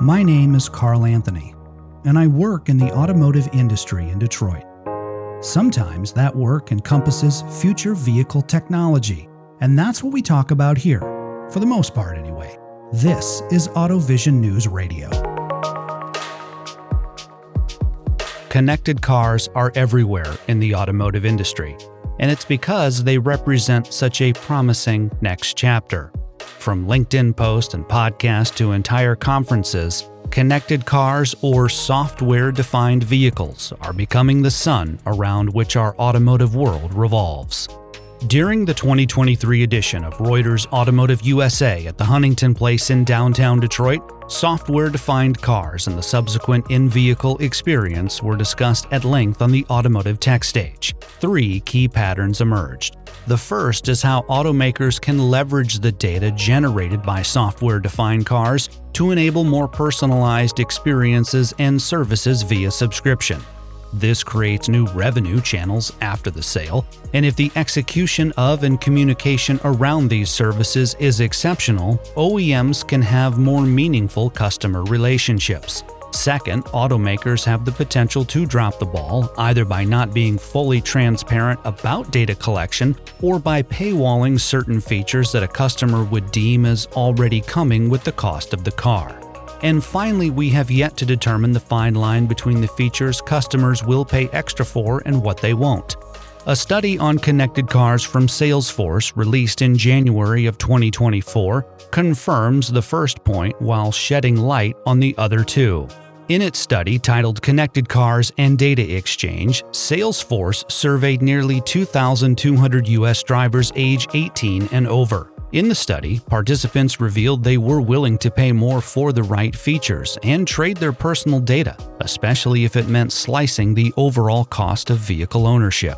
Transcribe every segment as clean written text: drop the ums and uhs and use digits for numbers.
My name is Carl Anthony, and I work in the automotive industry in Detroit. Sometimes that work encompasses future vehicle technology, and that's what we talk about here, for the most part anyway. This is AutoVision News Radio. Connected cars are everywhere in the automotive industry, and it's because they represent such a promising next chapter. From LinkedIn posts and podcasts to entire conferences, connected cars or software-defined vehicles are becoming the sun around which our automotive world revolves. During the 2023 edition of Reuters Automotive USA at the Huntington Place in downtown Detroit, software-defined cars and the subsequent in-vehicle experience were discussed at length on the automotive tech stage. Three key patterns emerged. The first is how automakers can leverage the data generated by software-defined cars to enable more personalized experiences and services via subscription. This creates new revenue channels after the sale, and if the execution of and communication around these services is exceptional, OEMs can have more meaningful customer relationships. Second, automakers have the potential to drop the ball, either by not being fully transparent about data collection or by paywalling certain features that a customer would deem as already coming with the cost of the car. And finally, we have yet to determine the fine line between the features customers will pay extra for and what they won't. A study on connected cars from Salesforce, released in January of 2024, confirms the first point while shedding light on the other two. In its study titled Connected Cars and Data Exchange, Salesforce surveyed nearly 2,200 U.S. drivers age 18 and over. In the study, participants revealed they were willing to pay more for the right features and trade their personal data, especially if it meant slicing the overall cost of vehicle ownership.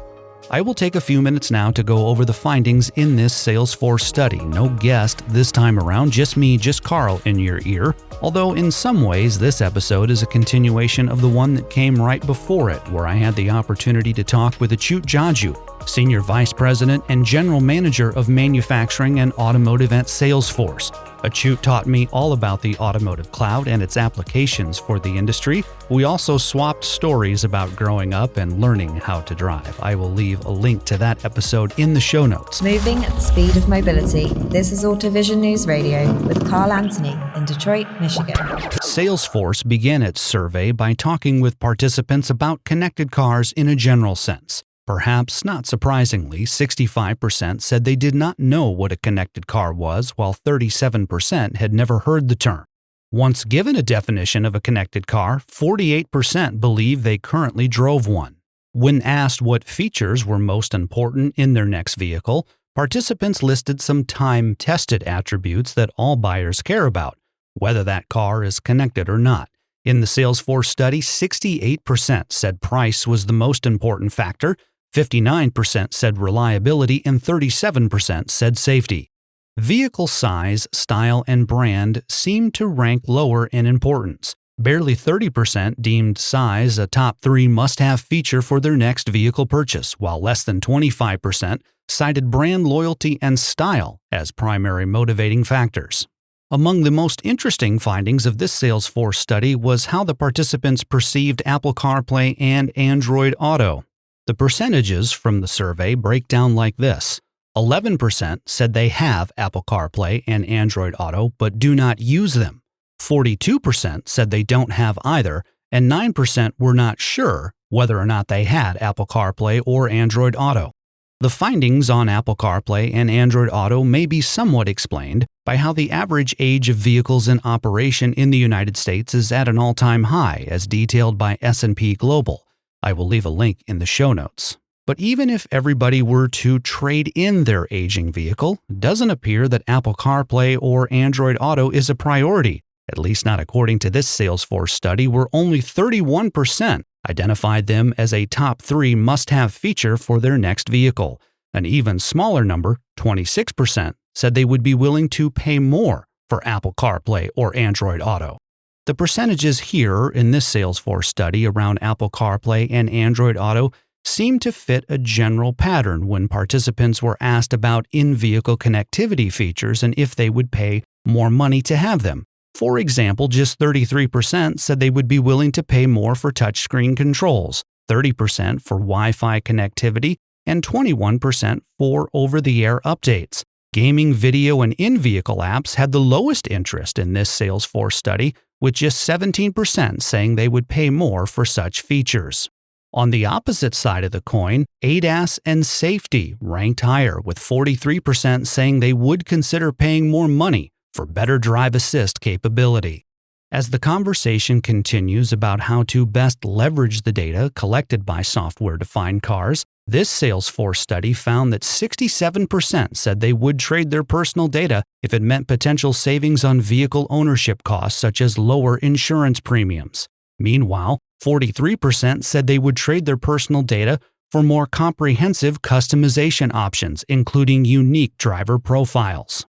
I will take a few minutes now to go over the findings in this Salesforce study. No guest this time around, just me, just Carl in your ear, although in some ways this episode is a continuation of the one that came right before it, where I had the opportunity to talk with Achyut Jaju, Senior Vice President and General Manager of Manufacturing and Automotive at Salesforce. Achyut taught me all about the automotive cloud and its applications for the industry. We also swapped stories about growing up and learning how to drive. I will leave a link to that episode in the show notes. Moving at the speed of mobility, this is AutoVision News Radio with Carl Anthony in Detroit, Michigan. Salesforce began its survey by talking with participants about connected cars in a general sense. Perhaps not surprisingly, 65% said they did not know what a connected car was, while 37% had never heard the term. Once given a definition of a connected car, 48% believe they currently drove one. When asked what features were most important in their next vehicle, participants listed some time-tested attributes that all buyers care about, whether that car is connected or not. In the Salesforce study, 68% said price was the most important factor, 59% said reliability, and 37% said safety. Vehicle size, style, and brand seemed to rank lower in importance. Barely 30% deemed size a top 3 must-have feature for their next vehicle purchase, while less than 25% cited brand loyalty and style as primary motivating factors. Among the most interesting findings of this Salesforce study was how the participants perceived Apple CarPlay and Android Auto. The percentages from the survey break down like this. 11% said they have Apple CarPlay and Android Auto but do not use them. 42% said they don't have either, and 9% were not sure whether or not they had Apple CarPlay or Android Auto. The findings on Apple CarPlay and Android Auto may be somewhat explained by how the average age of vehicles in operation in the United States is at an all-time high, as detailed by S&P Global. I will leave a link in the show notes. But even if everybody were to trade in their aging vehicle, it doesn't appear that Apple CarPlay or Android Auto is a priority, at least not according to this Salesforce study, where only 31% identified them as a top 3 must-have feature for their next vehicle. An even smaller number, 26%, said they would be willing to pay more for Apple CarPlay or Android Auto. The percentages here in this Salesforce study around Apple CarPlay and Android Auto seem to fit a general pattern when participants were asked about in-vehicle connectivity features and if they would pay more money to have them. For example, just 33% said they would be willing to pay more for touchscreen controls, 30% for Wi-Fi connectivity, and 21% for over-the-air updates. Gaming, video, and in-vehicle apps had the lowest interest in this Salesforce study, with just 17% saying they would pay more for such features. On the opposite side of the coin, ADAS and safety ranked higher, with 43% saying they would consider paying more money for better drive assist capability. As the conversation continues about how to best leverage the data collected by software-defined cars, this Salesforce study found that 67% said they would trade their personal data if it meant potential savings on vehicle ownership costs such as lower insurance premiums. Meanwhile, 43% said they would trade their personal data for more comprehensive customization options, including unique driver profiles.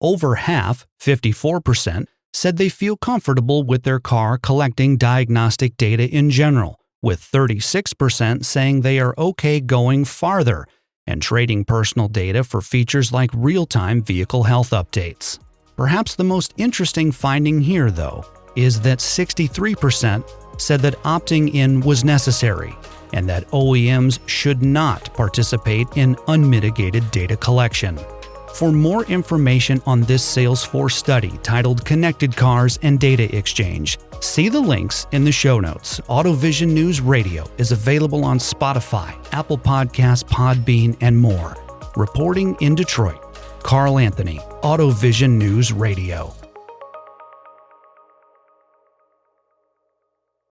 Over half, 54%, said they feel comfortable with their car collecting diagnostic data in general, with 36% saying they are okay going farther and trading personal data for features like real-time vehicle health updates. Perhaps the most interesting finding here, though, is that 63% said that opting in was necessary and that OEMs should not participate in unmitigated data collection. For more information on this Salesforce study titled Connected Cars and Data Exchange, see the links in the show notes. AutoVision News Radio is available on Spotify, Apple Podcasts, Podbean, and more. Reporting in Detroit, Carl Anthony, AutoVision News Radio.